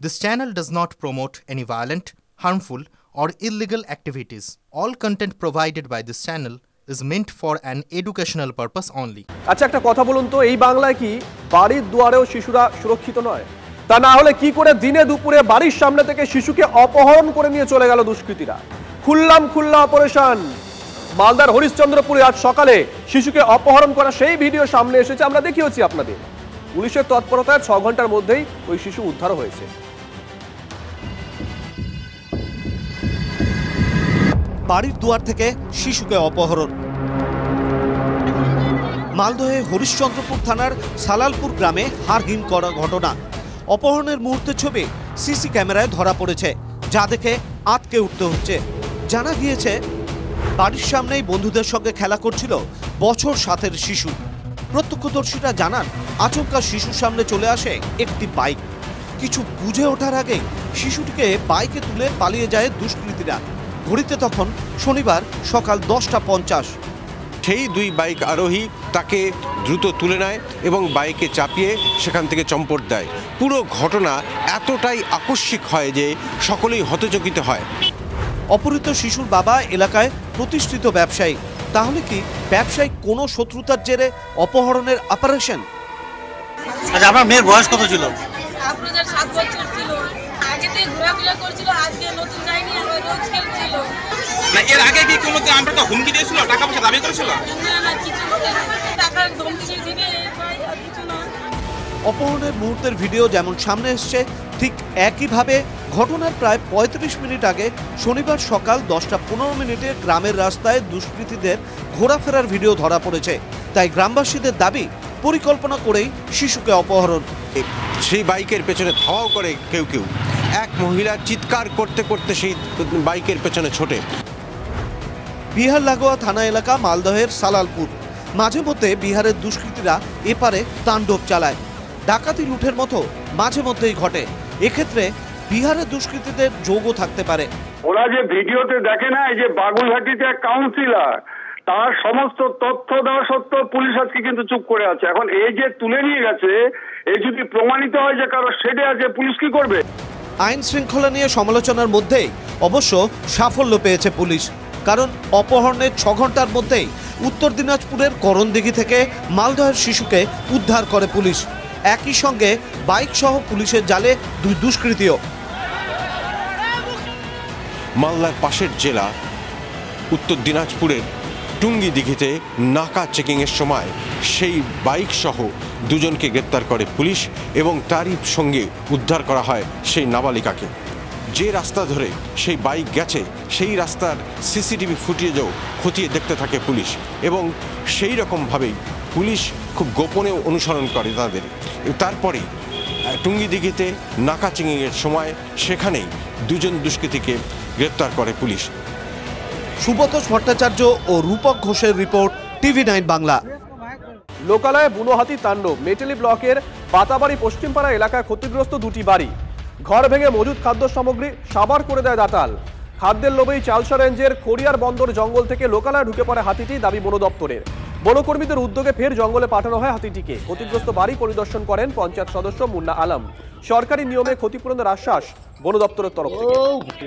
This channel does not promote any violent, harmful, or illegal activities. All content provided by this channel is meant for an educational purpose only. আচ্ছা একটা কথা বলুন তো, এই বাংলায় কি বাড়ির দুয়ারেও শিশুরা সুরক্ষিত নয়? তা না হলে কি করে দিনে দুপুরে বাড়ির সামনে থেকে শিশুকে অপহরণ করে নিয়ে চলে গেল দুষ্কৃতীরা? খুল্লা অপারেশন মালদার হরিশ্চন্দ্রপুরে আজ সকালে শিশুকে অপহরণ করা সেই ভিডিও সামনে এসেছে, আমরা দেখিয়েছি আপনাদের। পুলিশের তৎপরতায় 6 ঘন্টার মধ্যেই ওই শিশু উদ্ধার হয়েছে। বাড়ির দুয়ার থেকে শিশুকে অপহরণ। মালদহে হরিশ্চন্দ্রপুর থানার সালালপুর গ্রামে হাড়হিম করা ঘটনা। অপহরণের মুহূর্তের ছবি সিসি ক্যামেরায় ধরা পড়েছে, যা দেখে আঁতকে উঠতে হচ্ছে। জানা গিয়েছে বাড়ির সামনেই বন্ধুদের সঙ্গে খেলা করছিল বছর 7-এর শিশু। প্রত্যক্ষদর্শীরা জানান আচমকা শিশুর সামনে চলে আসে একটি বাইক। কিছু বুঝে ওঠার আগেই শিশুটিকে বাইকে তুলে পালিয়ে যায় দুষ্কৃতীরা। ঘড়িতে তখন শনিবার সকাল 10:50। সেই 2 বাইক আরোহী তাকে দ্রুত তুলে নেয় এবং বাইকে চাপিয়ে সেখান থেকে চম্পট দেয়। পুরো ঘটনা এতটাই আকস্মিক হয় যে সকলেই হতচকিত হয়। অপহৃত শিশুর বাবা এলাকায় প্রতিষ্ঠিত ব্যবসায়ী। তাহলে কি ব্যবসায়িক কোনো শত্রুতার জেরে অপহরণের অপারেশন? আচ্ছা, আপনার মেয়ের বয়স কত ছিল? 7 বছর ছিল। আগে থেকে ঘোরাফেরা করছিল, আজকে নতুন যায়নি, আমরা রোজ খেলছিল। না, এর আগে কি কোনো আমরা তো হুমকি দিয়েছিল, টাকা পয়সা দাবি করেছিল? না কিছু টাকার ধমকি দিবে আর কিছু না। অপহরণের মুহূর্তের ভিডিও যেমন সামনে এসছে, ঠিক একইভাবে ঘটনার প্রায় 35 মিনিট আগে শনিবার সকাল 10:15 গ্রামের রাস্তায় দুষ্কৃতীদের ঘোরাফেরার ভিডিও ধরা পড়েছে। তাই গ্রামবাসীদের দাবি পরিকল্পনা করেই শিশুকে অপহরণ। সেই বাইকের পেছনে ধাওয়াও করে কেউ এক মহিলা চিৎকার করতে করতে সেই বাইকের পেছনে ছোটে। বিহার লাগোয়া থানা এলাকা মালদহের সালালপুর। মাঝে মধ্যে বিহারের দুষ্কৃতীরা এপারে তাণ্ডব চালায়। ডাকাতি লুঠের মতো মাঝে মধ্যেই ঘটে। এক্ষেত্রে বিহারের দুষ্কৃতীদের যোগও থাকতে পারে। ওরা যে ভিডিওতে দেখে না, এই যে বাগুইহাটিতে এক কাউন্সিলর, তার সমস্ত তথ্য দেওয়া সত্ত্বেও পুলিশ আজকে কিন্তু চুপ করে আছে। এখন এই যে তুলে নিয়ে গেছে, এই যদি প্রমাণিত হয় যে কারো শেডে আছে, পুলিশ কি করবে? আইন শৃঙ্খলা নিয়ে সমালোচনার মধ্যেই অবশ্য সাফল্য পেয়েছে পুলিশ। কারণ অপহরণের 6 ঘন্টার মধ্যেই উত্তর দিনাজপুরের করণদিঘি থেকে মালদহের শিশুকে উদ্ধার করে পুলিশ। একই সঙ্গে বাইক সহ পুলিশের জালে 2 দুষ্কৃতীও। মালদার পাশের জেলা উত্তর দিনাজপুরের টুঙ্গি দিঘিতে নাকা চেকিংয়ের সময় সেই বাইক সহ 2 জনকে গ্রেপ্তার করে পুলিশ এবং তারই সঙ্গে উদ্ধার করা হয় সেই নাবালিকাকে। যে রাস্তা ধরে সেই বাইক গেছে সেই রাস্তার সিসিটিভি ফুটেজও খতিয়ে দেখতে থাকে পুলিশ এবং সেই রকমভাবেই পুলিশ খুব গোপনে অনুসরণ করে তাদের। তারপরে টুঙ্গি দিঘিতে নাকা চেকিংয়ের সময় সেখানেই 2 জন দুষ্কৃতীকে গ্রেপ্তার করে পুলিশ। সুব্রত ভট্টাচার্য ও রূপক ঘোষের রিপোর্ট, TV9 বাংলা। লোকালয়ে বুনো হাতি তাণ্ডব। মেটেলি ব্লকের পাতাবাড়ি পশ্চিমপাড়া এলাকায় ক্ষতিগ্রস্ত 2টি বাড়ি। ঘর ভেঙে মজুদ খাদ্য সামগ্রী সাবার করে দেয় দাতাল। খাদ্যের লোভেই চালসা রেঞ্জের খড়িয়ার বন্দর জঙ্গল থেকে লোকালয়ে ঢুকে পড়ে হাতিটি, দাবি বন দপ্তরের। বনকর্মীদের উদ্যোগে ফের জঙ্গলে পাঠানো হয় হাতিটিকে। ক্ষতিগ্রস্ত বাড়ি পরিদর্শন করেন পঞ্চায়েত সদস্য মুন্না আলম। সরকারি নিয়মে ক্ষতিপূরণের আশ্বাস বন দপ্তরের তরফ থেকে।